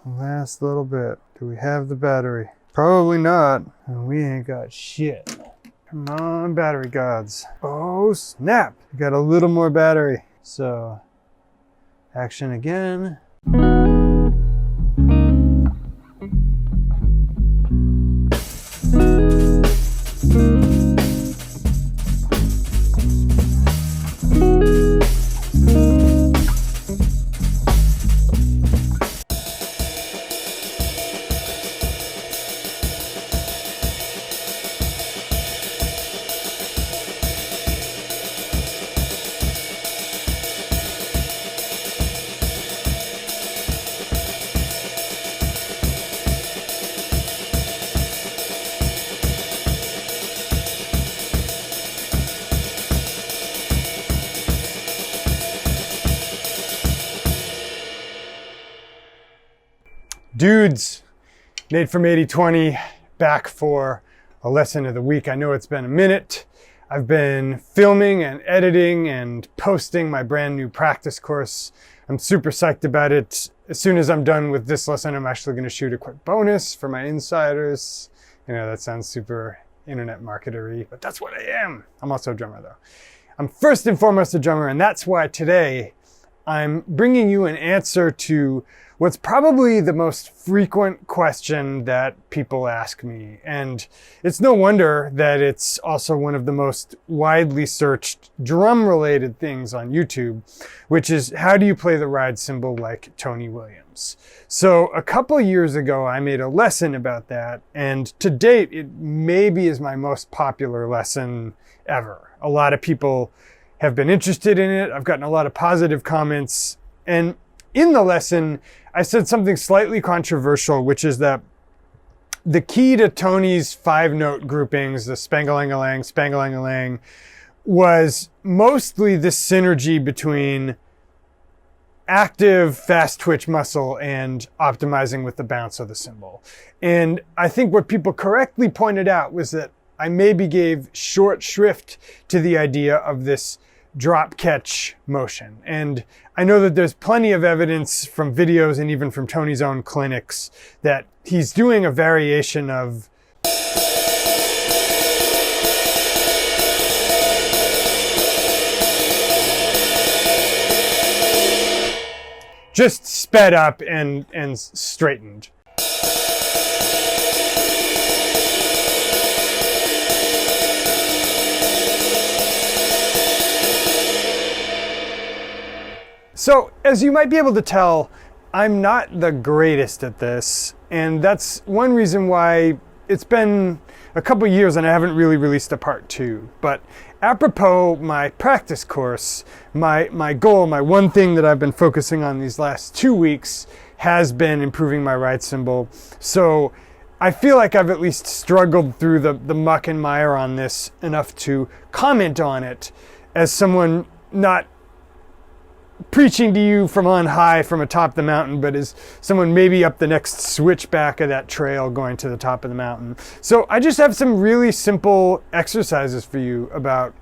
Last little bit. Do we have the battery? Probably not. And we ain't got shit. Come on, battery gods. Oh, snap. We got a little more battery. So, action again. Dudes, Nate from 8020, back for a lesson of the week. I know it's been a minute. I've been filming and editing and posting my brand new practice course. I'm super psyched about it. As soon as I'm done with this lesson, I'm actually going to shoot a quick bonus for my insiders. You know, that sounds super internet marketery, but that's what I am. I'm also a drummer though. I'm first and foremost a drummer, and that's why today I'm bringing you an answer to what's probably the most frequent question that people ask me. And it's no wonder that it's also one of the most widely searched drum-related things on YouTube, which is how do you play the ride cymbal like Tony Williams? So a couple years ago, I made a lesson about that, and to date, it maybe is my most popular lesson ever. A lot of people have been interested in it. I've gotten a lot of positive comments, and in the lesson, I said something slightly controversial, which is that the key to Tony's 5-note groupings, the spangalang-a-lang, spangalang-a-lang, was mostly this synergy between active fast twitch muscle and optimizing with the bounce of the cymbal. And I think what people correctly pointed out was that I maybe gave short shrift to the idea of this drop catch motion. And I know that there's plenty of evidence from videos and even from Tony's own clinics that he's doing a variation of just sped up and straightened. So, as you might be able to tell, I'm not the greatest at this, and that's one reason why it's been a couple years and I haven't really released a part 2. But apropos my practice course, my goal, my one thing that I've been focusing on these last 2 weeks has been improving my ride cymbal. So I feel like I've at least struggled through the muck and mire on this enough to comment on it as someone not preaching to you from on high from atop the mountain, but as someone maybe up the next switchback of that trail going to the top of the mountain. So I just have some really simple exercises for you about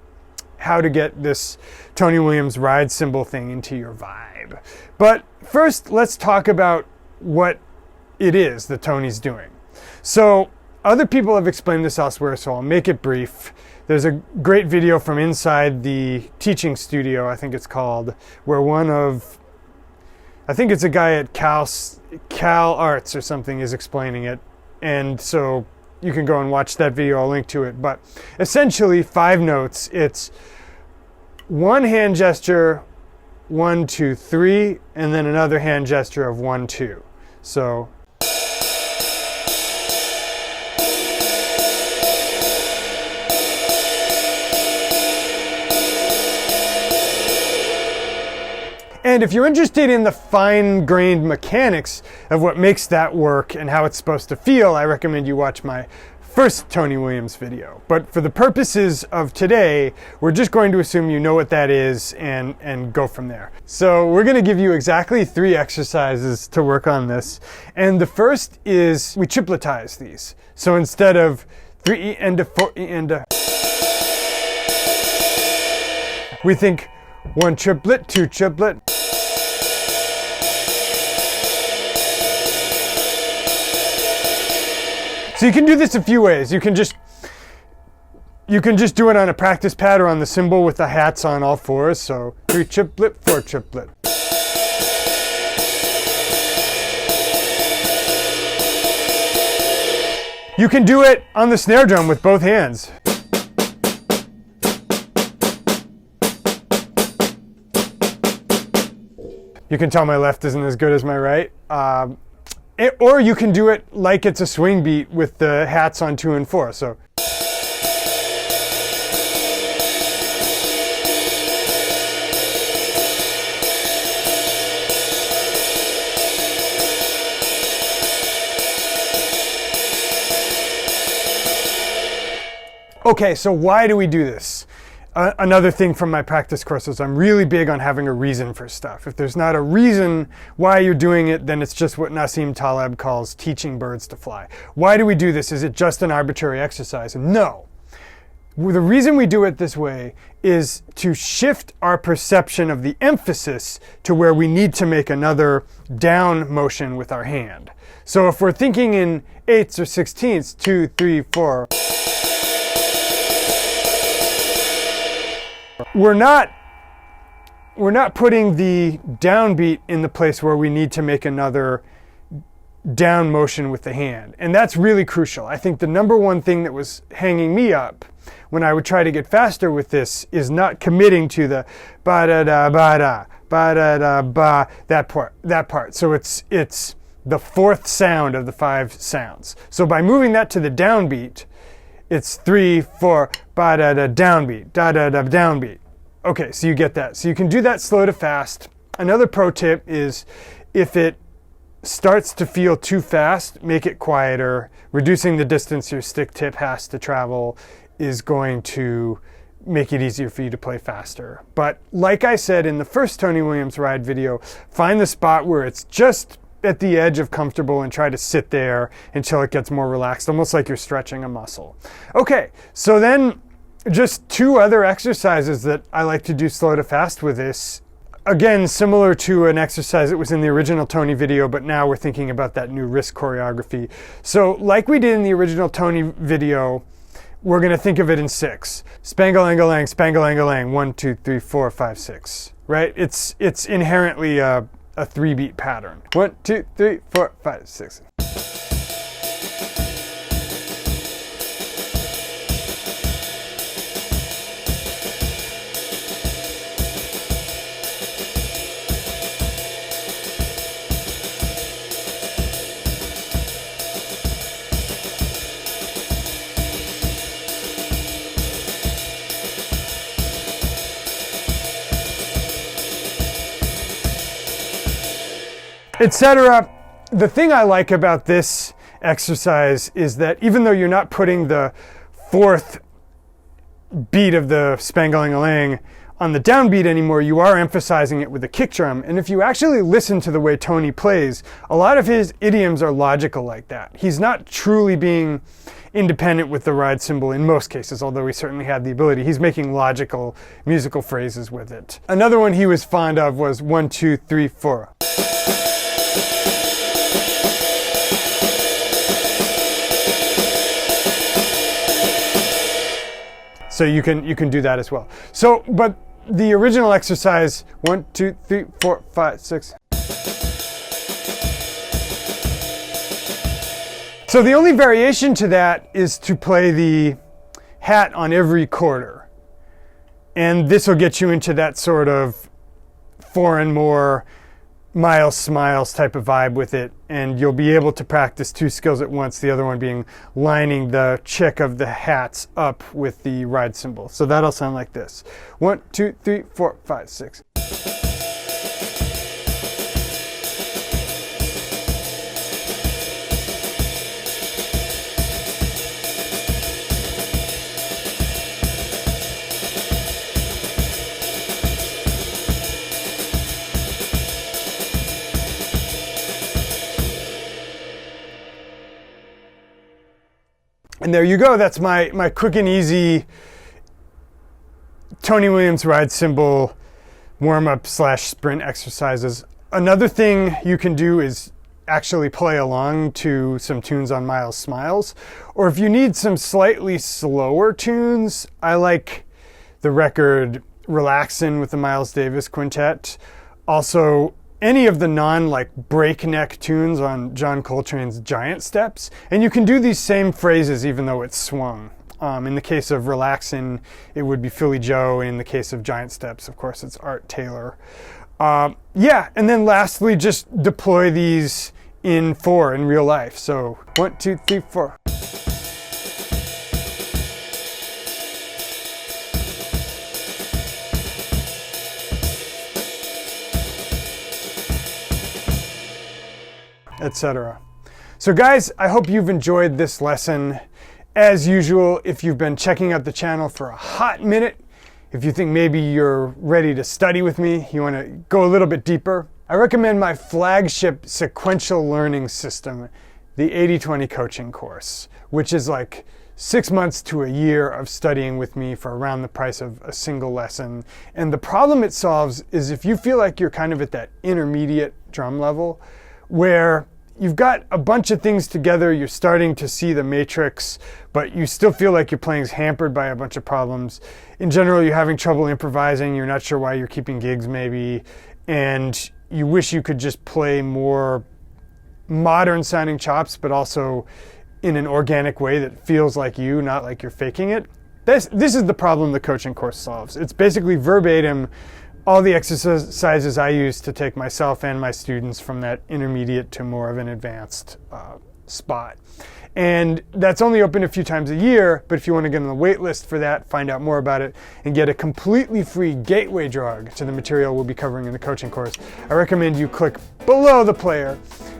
how to get this Tony Williams ride cymbal thing into your vibe. But first, let's talk about what it is that Tony's doing. So other people have explained this elsewhere, so I'll make it brief. There's a great video from inside the teaching studio, I think it's called, where I think it's a guy at Cal Arts or something is explaining it. And so you can go and watch that video, I'll link to it. But essentially 5 notes, it's one hand gesture, 1, 2, 3, and then another hand gesture of 1, 2. So and if you're interested in the fine-grained mechanics of what makes that work and how it's supposed to feel, I recommend you watch my first Tony Williams video. But for the purposes of today, we're just going to assume you know what that is and go from there. So we're going to give you exactly 3 exercises to work on this. And the first is we tripletize these. So instead of 3E and a 4E and a, we think 1 triplet, 2 triplet. So you can do this a few ways. You can just do it on a practice pad or on the cymbal with the hats on all fours. So 3 triplet, 4 triplet. You can do it on the snare drum with both hands. You can tell my left isn't as good as my right. Or you can do it like it's a swing beat with the hats on 2 and 4. So. Okay, so why do we do this? Another thing from my practice courses, I'm really big on having a reason for stuff. If there's not a reason why you're doing it, then it's just what Nassim Taleb calls teaching birds to fly. Why do we do this? Is it just an arbitrary exercise? No. The reason we do it this way is to shift our perception of the emphasis to where we need to make another down motion with our hand. So if we're thinking in 8ths or 16ths, 2, 3, 4, we're not putting the downbeat in the place where we need to make another down motion with the hand. And that's really crucial. I think the number one thing that was hanging me up when I would try to get faster with this is not committing to the ba-da-da, ba-da, ba-da-da, ba, that part. So it's the fourth sound of the 5 sounds. So by moving that to the downbeat, it's 3, 4, ba-da-da, downbeat, da-da-da, downbeat. Okay, so you get that. So you can do that slow to fast. Another pro tip is if it starts to feel too fast, make it quieter. Reducing the distance your stick tip has to travel is going to make it easier for you to play faster. But like I said in the first Tony Williams ride video, find the spot where it's just at the edge of comfortable and try to sit there until it gets more relaxed, almost like you're stretching a muscle. Okay, so then just 2 other exercises that I like to do slow to fast with this. Again, similar to an exercise that was in the original Tony video, but now we're thinking about that new wrist choreography. So like we did in the original Tony video, we're going to think of it in 6. Spangle-angle-lang, spangle-angle-lang, 1, 2, 3, 4, 5, 6. Right? It's inherently a 3-beat pattern. 1, 2, 3, 4, 5, 6. Etc. The thing I like about this exercise is that even though you're not putting the 4th beat of the Spangle-Lang on the downbeat anymore, you are emphasizing it with a kick drum. And if you actually listen to the way Tony plays, a lot of his idioms are logical like that. He's not truly being independent with the ride cymbal in most cases, although he certainly had the ability. He's making logical musical phrases with it. Another one he was fond of was 1, 2, 3, 4. So you can do that as well. So, but the original exercise, 1, 2, 3, 4, 5, 6. So the only variation to that is to play the hat on every quarter. And this will get you into that sort of 4 and more Miles Smiles type of vibe with it, and you'll be able to practice 2 skills at once, the other one being lining the check of the hats up with the ride cymbal. So that'll sound like this. 1, 2, 3, 4, 5, 6. And there you go. That's my quick and easy Tony Williams ride cymbal warm-up / sprint exercises. Another thing you can do is actually play along to some tunes on Miles Smiles. Or if you need some slightly slower tunes, I like the record Relaxin' with the Miles Davis Quintet. Also, any of the breakneck tunes on John Coltrane's Giant Steps. And you can do these same phrases even though it's swung. In the case of Relaxin', it would be Philly Joe. And in the case of Giant Steps, of course, it's Art Taylor. Yeah, and then lastly, just deploy these in real life. So 1, 2, 3, 4. Etc. So guys, I hope you've enjoyed this lesson. As usual, if you've been checking out the channel for a hot minute, if you think maybe you're ready to study with me, you want to go a little bit deeper, I recommend my flagship sequential learning system, the 80-20 coaching course, which is like 6 months to a year of studying with me for around the price of a single lesson. And the problem it solves is if you feel like you're kind of at that intermediate drum level where you've got a bunch of things together, you're starting to see the matrix, but you still feel like your playing's hampered by a bunch of problems. In general, you're having trouble improvising, you're not sure why you're keeping gigs maybe, and you wish you could just play more modern sounding chops, but also in an organic way that feels like you, not like you're faking it. This is the problem the coaching course solves. It's basically verbatim all the exercises I use to take myself and my students from that intermediate to more of an advanced spot. And that's only open a few times a year, but if you want to get on the wait list for that, find out more about it, and get a completely free gateway drug to the material we'll be covering in the coaching course, I recommend you click below the player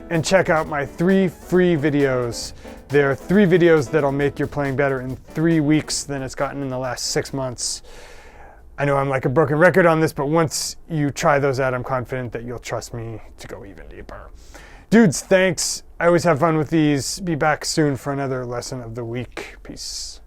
and check out my 3 free videos. There are 3 videos that'll make your playing better in 3 weeks than it's gotten in the last 6 months. I know I'm like a broken record on this, but once you try those out, I'm confident that you'll trust me to go even deeper. Dudes, thanks. I always have fun with these. Be back soon for another lesson of the week. Peace.